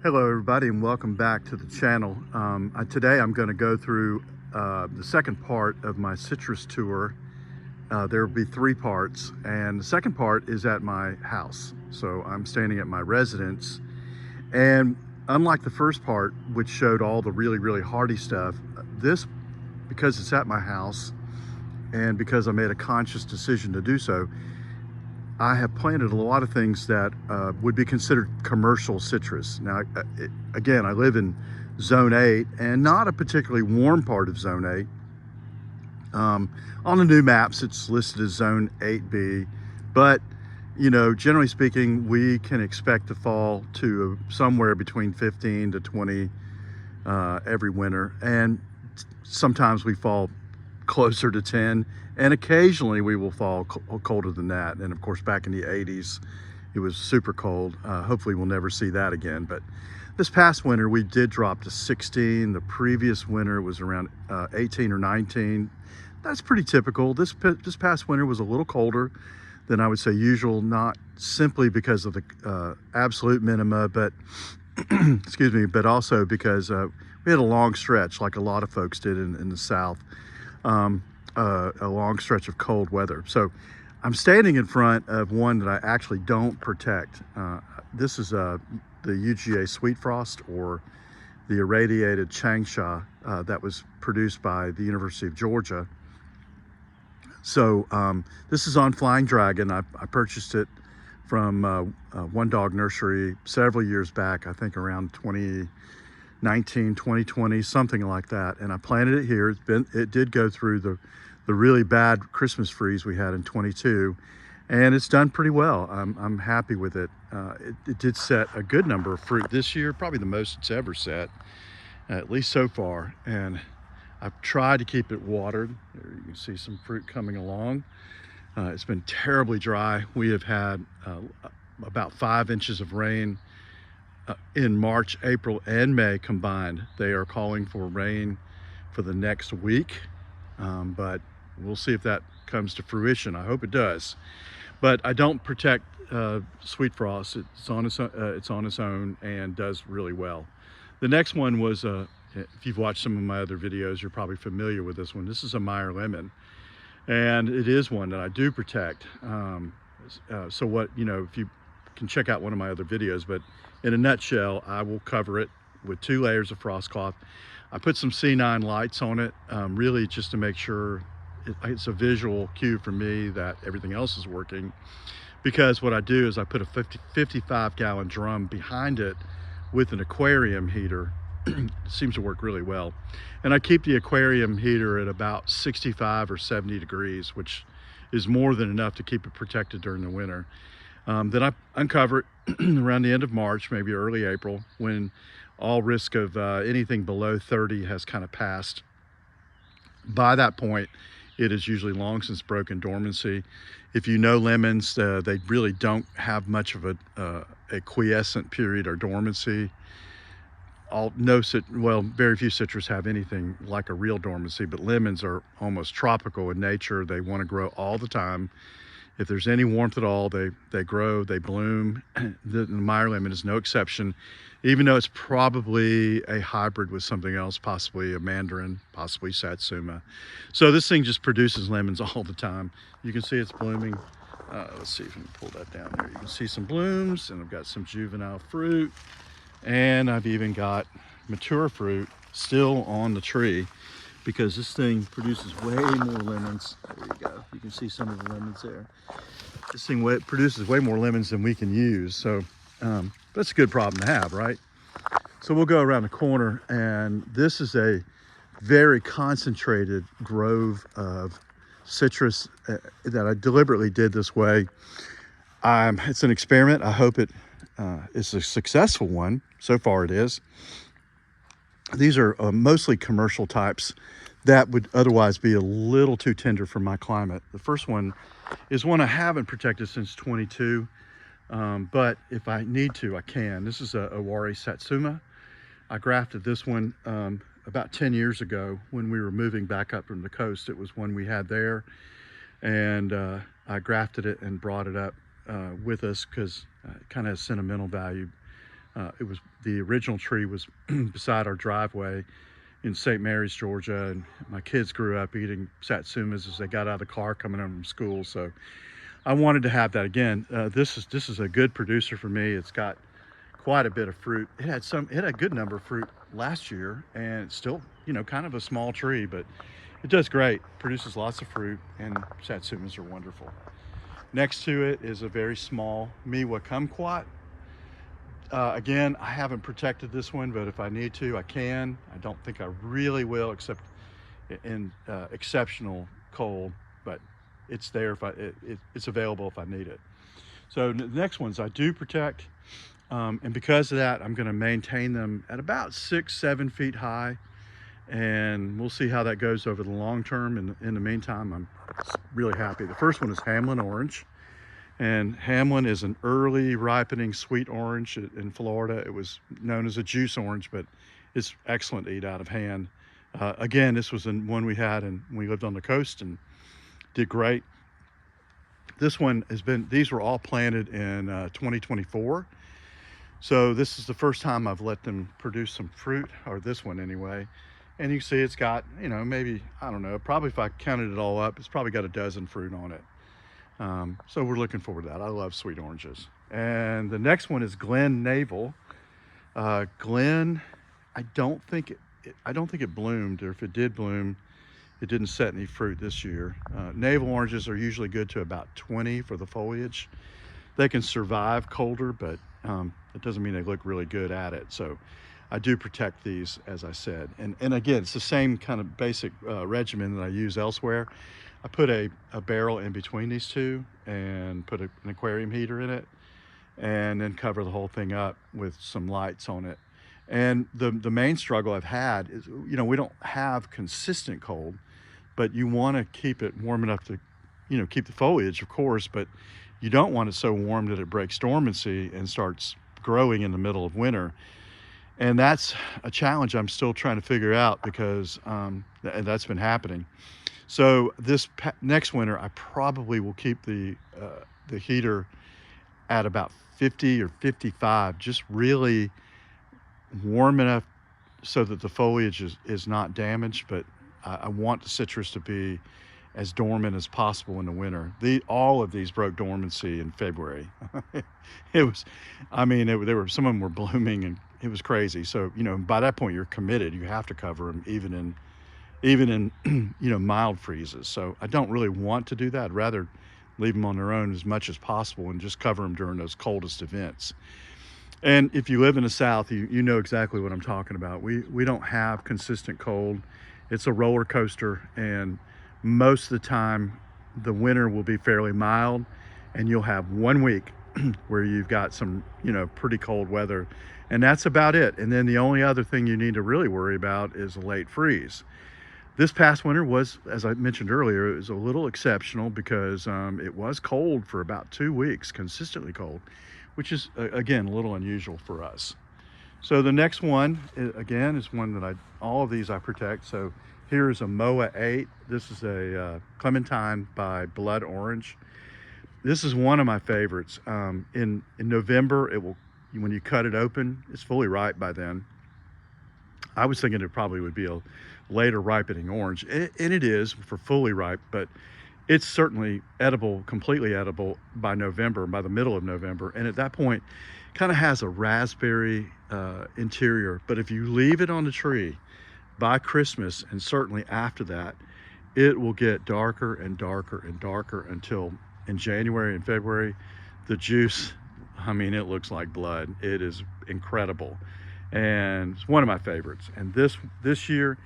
Hello everybody and welcome back to the channel. Today I'm going to go through the second part of my citrus tour. There will be three parts, and the second part is at my house. So I'm standing at my residence, and unlike the first part, which showed all the really hardy stuff, this, because it's at my house and because I made a conscious decision to do so, I have planted a lot of things that would be considered commercial citrus. Now, again, I live in Zone 8 and not a particularly warm part of Zone 8. On the new maps, it's listed as Zone 8B, but you know, generally speaking, we can expect to fall to somewhere between 15 to 20 every winter, and sometimes we fall closer to 10, and occasionally we will fall colder than that. And of course, back in the 80s, it was super cold. Hopefully we'll never see that again, but this past winter we did drop to 16. The previous winter was around 18 or 19. That's pretty typical. This past winter was a little colder than I would say usual, not simply because of the absolute minima, but excuse me, but also because we had a long stretch, like a lot of folks did in the South, a long stretch of cold weather. So I'm standing in front of one that I actually don't protect. This is the UGA Sweet Frost, or the irradiated changsha that was produced by the University of Georgia. So this is on Flying Dragon. I purchased it from One Dog Nursery several years back, I think around 2019, 2020, something like that. And I planted it here. It did go through the really bad Christmas freeze we had in 22, and it's done pretty well. I'm happy with it. It did set a good number of fruit this year, probably the most it's ever set, at least so far. And I've tried to keep it watered. There you can see some fruit coming along. It's been terribly dry. We have had about 5 inches of rain in March, April, and May combined. They are calling for rain for the next week, but we'll see if that comes to fruition. I hope it does. But I don't protect Sweet Frost. It's on its own and does really well. The next one was if you've watched some of my other videos, you're probably familiar with this one. This is a Meyer lemon, and it is one that I do protect. So what, you know, if you can check out one of my other videos, but in a nutshell, I will cover it with 2 layers of frost cloth. I put some C9 lights on it, really just to make sure it's a visual cue for me that everything else is working. Because what I do is I put a 55-gallon drum behind it with an aquarium heater. It seems to work really well. And I keep the aquarium heater at about 65 or 70 degrees, which is more than enough to keep it protected during the winter. Then I uncover it around the end of March, maybe early April, when all risk of anything below 30 has kind of passed. By that point, it is usually long since broken dormancy. If you know lemons, they really don't have much of a quiescent period or dormancy. Very few citrus have anything like a real dormancy, but lemons are almost tropical in nature. They want to grow all the time. If there's any warmth at all, they grow, they bloom. The Meyer lemon is no exception, even though it's probably a hybrid with something else, possibly a mandarin, possibly satsuma. So this thing just produces lemons all the time. You can see it's blooming. Let's see if we can pull that down there. You can see some blooms, and I've got some juvenile fruit. And I've even got mature fruit still on the tree, because this thing produces way more lemons. There you go. You can see some of the lemons there. This thing produces way more lemons than we can use. So that's a good problem to have, right? So we'll go around the corner, and this is a very concentrated grove of citrus that I deliberately did this way. It's an experiment. I hope it's a successful one. So far it is. These are mostly commercial types that would otherwise be a little too tender for my climate. The first one is one I haven't protected since 22, but if I need to, I can. This is a Owari satsuma. I grafted this one about 10 years ago when we were moving back up from the coast. It was one we had there, and I grafted it and brought it up with us because it kind of has sentimental value The original tree was beside our driveway in St. Mary's, Georgia, and my kids grew up eating satsumas as they got out of the car coming home from school. So I wanted to have that again. This is a good producer for me. It's got quite a bit of fruit. It had a good number of fruit last year, and it's still, kind of a small tree, but it does great. Produces lots of fruit, and satsumas are wonderful. Next to it is a very small Miwa kumquat. Again, I haven't protected this one, but if I need to, I can. I don't think I really will, except in exceptional cold, but it's there if it's available if I need it. So the next ones I do protect, and because of that, I'm going to maintain them at about 6-7 feet high, and we'll see how that goes over the long term. In the meantime, I'm really happy. The first one is Hamlin orange. And Hamlin is an early ripening sweet orange in Florida. It was known as a juice orange, but it's excellent to eat out of hand. Again, this was one we had and we lived on the coast and did great. This one these were all planted in 2024. So this is the first time I've let them produce some fruit, or this one anyway. And you can see it's got, maybe, I don't know, probably if I counted it all up, it's probably got a dozen fruit on it. So we're looking forward to that. I love sweet oranges. And the next one is Glen navel. Glen, I don't think it bloomed, or if it did bloom, it didn't set any fruit this year. Navel oranges are usually good to about 20 for the foliage. They can survive colder, but it doesn't mean they look really good at it. So I do protect these, as I said. And again, it's the same kind of basic regimen that I use elsewhere. I put a barrel in between these two and put an aquarium heater in it, and then cover the whole thing up with some lights on it. And the main struggle I've had is, we don't have consistent cold, but you want to keep it warm enough to, keep the foliage, of course, but you don't want it so warm that it breaks dormancy and starts growing in the middle of winter. And that's a challenge I'm still trying to figure out, because that's been happening. So this next winter, I probably will keep the heater at about 50 or 55, just really warm enough so that the foliage is not damaged, but I want the citrus to be as dormant as possible in the winter. All of these broke dormancy in February. It was, some of them were blooming, and it was crazy. So, by that point you're committed. You have to cover them even in mild freezes. So I don't really want to do that. I'd rather leave them on their own as much as possible and just cover them during those coldest events. And if you live in the South, you know exactly what I'm talking about. We don't have consistent cold. It's a roller coaster, and most of the time the winter will be fairly mild, and you'll have 1 week where you've got some pretty cold weather, and that's about it. And then the only other thing you need to really worry about is a late freeze. This past winter was, as I mentioned earlier, it was a little exceptional because it was cold for about 2 weeks, consistently cold, which is, again, a little unusual for us. So the next one, again, is one that all of these I protect. So here is Amoa 8. This is a Clementine by Blood Orange. This is one of my favorites. In November, when you cut it open, it's fully ripe by then. I was thinking it probably would be a later ripening orange, and it is for fully ripe, but it's certainly edible, completely edible by November, by the middle of November. And at that point, kind of has a raspberry interior. But if you leave it on the tree by Christmas, and certainly after that, it will get darker and darker and darker until in January and February, the juice, it looks like blood. It is incredible. And it's one of my favorites. And this year,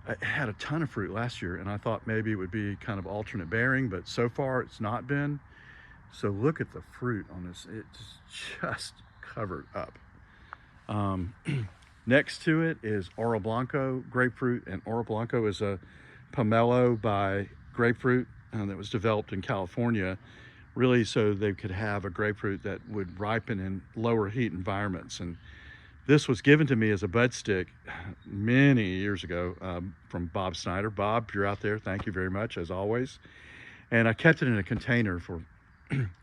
it had a ton of fruit last year, and I thought maybe it would be kind of alternate bearing, but so far it's not been. So look at the fruit on this. It's just covered up. Next to it is Oroblanco grapefruit, and Oroblanco is a pomelo by grapefruit that was developed in California, really so they could have a grapefruit that would ripen in lower heat environments. And this was given to me as a bud stick many years ago from Bob Snyder. Bob, if you're out there, thank you very much, as always. And I kept it in a container for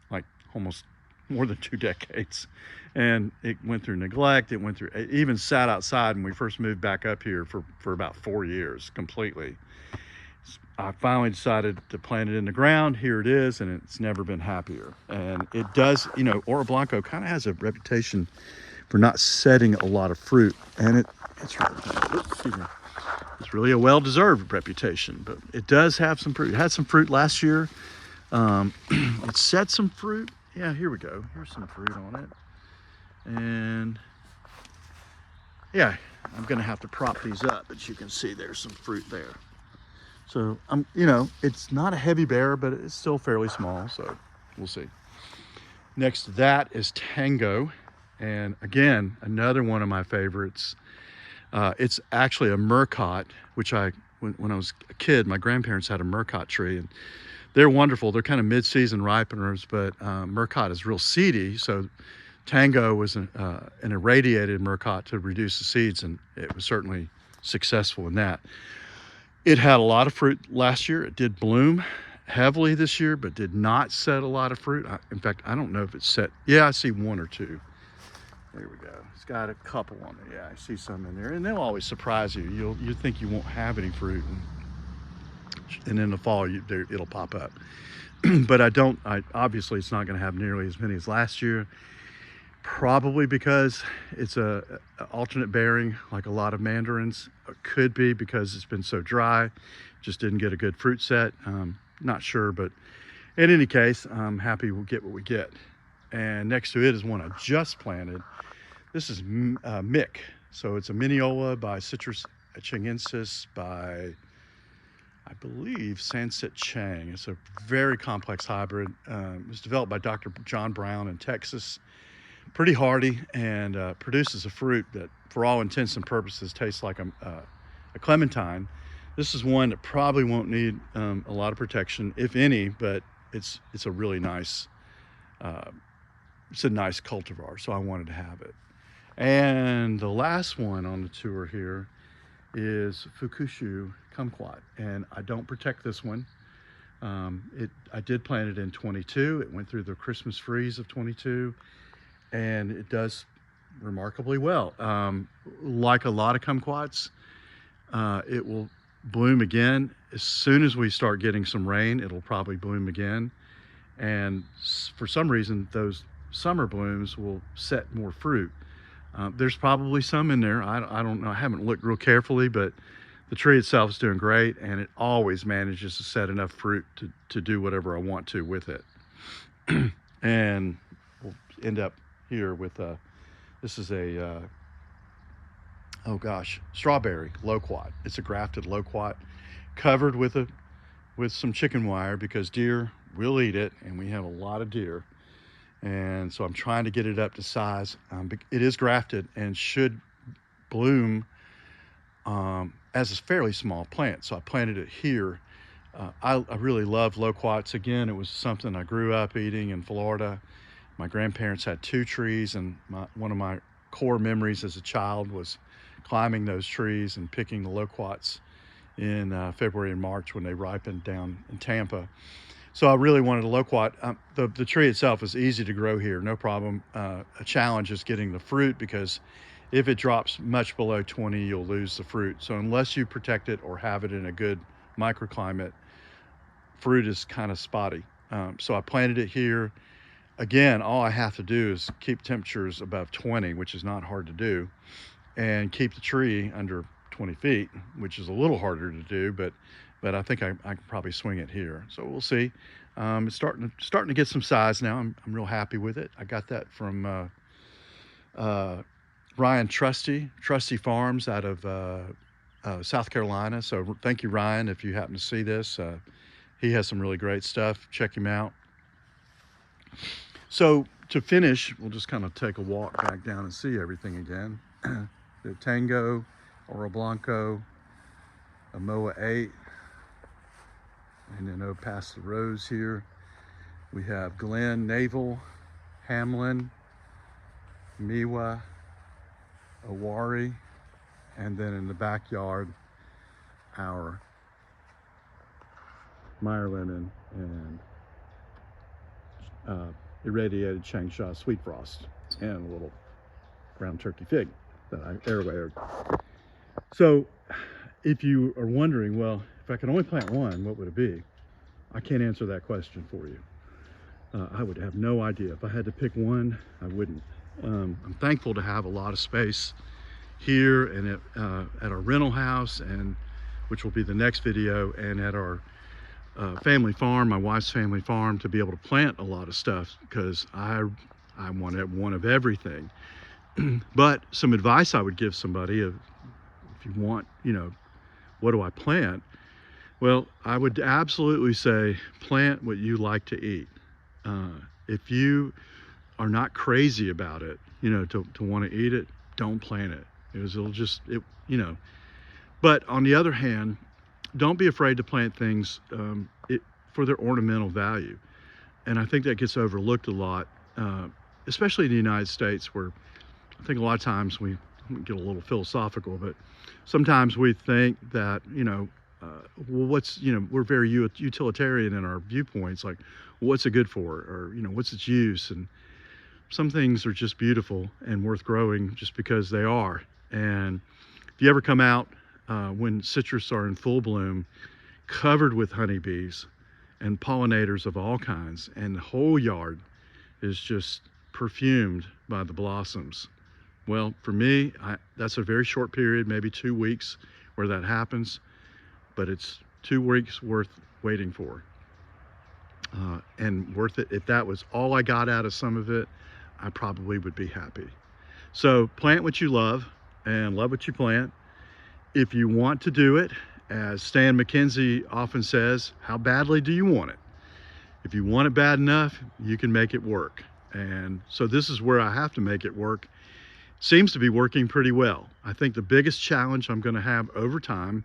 like almost more than 2 decades. And it went through neglect. It even sat outside when we first moved back up here for about 4 years completely. I finally decided to plant it in the ground. Here it is, and it's never been happier. And it does, you know, Oroblanco kind of has a reputation for not setting a lot of fruit. And it's really a well-deserved reputation, but it does have some fruit. It had some fruit last year. It set some fruit. Yeah, here we go. Here's some fruit on it. And yeah, I'm gonna have to prop these up, but you can see there's some fruit there. So you know, it's not a heavy bearer, but it's still fairly small, so we'll see. Next to that is Tango. And again, another one of my favorites. It's actually a murcot, which when I was a kid, my grandparents had a murcot tree, and they're wonderful. They're kind of mid-season ripeners, but murcot is real seedy. So Tango was an irradiated murcot to reduce the seeds, and it was certainly successful in that. It had a lot of fruit last year. It did bloom heavily this year, but did not set a lot of fruit. In fact, I don't know if it's set. Yeah, I see 1 or 2. There we go. It's got a couple on it. Yeah, I see some in there, and they'll always surprise you. You think you won't have any fruit, and in the fall it'll pop up. But obviously it's not going to have nearly as many as last year. Probably because it's a alternate bearing, like a lot of mandarins. It could be because it's been so dry, just didn't get a good fruit set. Not sure, but in any case, I'm happy we'll get what we get. And next to it is one I just planted. This is Mick. So it's a Mineola by Citrus chingensis by, I believe, Sanset Chang. It's a very complex hybrid. It was developed by Dr. John Brown in Texas. Pretty hardy, and produces a fruit that, for all intents and purposes, tastes like a clementine. This is one that probably won't need a lot of protection, if any, but it's a really nice, it's a nice cultivar, so I wanted to have it. And the last one on the tour here is Fukushu kumquat, and I don't protect this one. I did plant it in 22. It went through the Christmas freeze of 22, and it does remarkably well. Like a lot of kumquats, it will bloom again. As soon as we start getting some rain, it'll probably bloom again. And for some reason, those summer blooms will set more fruit. There's probably some in there. I don't know. I haven't looked real carefully, but the tree itself is doing great, and it always manages to set enough fruit to do whatever I want to with it. And we'll end up here with this is a oh gosh, strawberry loquat. It's a grafted loquat covered with some chicken wire, because deer will eat it, and we have a lot of deer. And so I'm trying to get it up to size. It is grafted and should bloom as a fairly small plant. So I planted it here. I really love loquats. Again, it was something I grew up eating in Florida. My grandparents had 2 trees, and one of my core memories as a child was climbing those trees and picking the loquats in February and March when they ripened down in Tampa. So I really wanted a loquat. The tree itself is easy to grow here, no problem. A challenge is getting the fruit, because if it drops much below 20, you'll lose the fruit. So unless you protect it or have it in a good microclimate, fruit is kind of spotty. So I planted it here. Again, all I have to do is keep temperatures above 20, which is not hard to do, and keep the tree under 20 feet, which is a little harder to do, but I think I can probably swing it here. So we'll see. It's starting to get some size now. I'm real happy with it. I got that from Ryan Trusty Farms out of South Carolina. So thank you, Ryan, if you happen to see this. He has some really great stuff. Check him out. So to finish, we'll just kind of take a walk back down and see everything again. The Tango, Oroblanco, Amoa 8, and then past the rows here, we have Glen, Navel, Hamlin, Meyer, Owari, and then in the backyard, our Meyer and irradiated Changsha sweet frost and a little ground turkey fig that I air layered. So if you are wondering, well, if I could only plant one, what would it be? I can't answer that question for you. I would have no idea. If I had to pick one, I wouldn't. I'm thankful to have a lot of space here and at our rental house, and which will be the next video, and at our family farm, my wife's family farm, to be able to plant a lot of stuff, because I want one of everything. But some advice I would give somebody, if you want, you know, what do I plant? Well, I would absolutely say plant what you like to eat. If you are not crazy about it, you know, to want to eat it, don't plant it. It'll just, you know. But on the other hand, don't be afraid to plant things for their ornamental value. And I think that gets overlooked a lot, especially in the United States, where I think a lot of times we get a little philosophical, but sometimes we think that, you know, well, what's, you know, we're very utilitarian in our viewpoints, like, what's it good for, or, you know, what's its use? And some things are just beautiful and worth growing just because they are. And if you ever come out when citrus are in full bloom, covered with honeybees and pollinators of all kinds, and the whole yard is just perfumed by the blossoms. Well, for me, that's a very short period, maybe 2 weeks where that happens, but it's 2 weeks worth waiting for. And worth it. If that was all I got out of some of it, I probably would be happy. So plant what you love and love what you plant. If you want to do it, as Stan McKenzie often says, how badly do you want it? If you want it bad enough, you can make it work. And so this is where I have to make it work. Seems to be working pretty well. I think the biggest challenge I'm going to have over time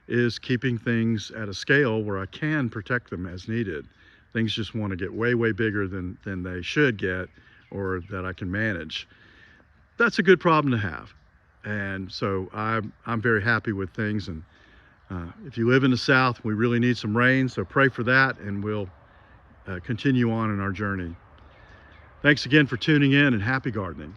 is keeping things at a scale where I can protect them as needed. Things just want to get way, way bigger than they should get, or that I can manage. That's a good problem to have. And so I'm very happy with things. And if you live in the South, we really need some rain, so pray for that, and we'll continue on in our journey. Thanks again for tuning in, and happy gardening.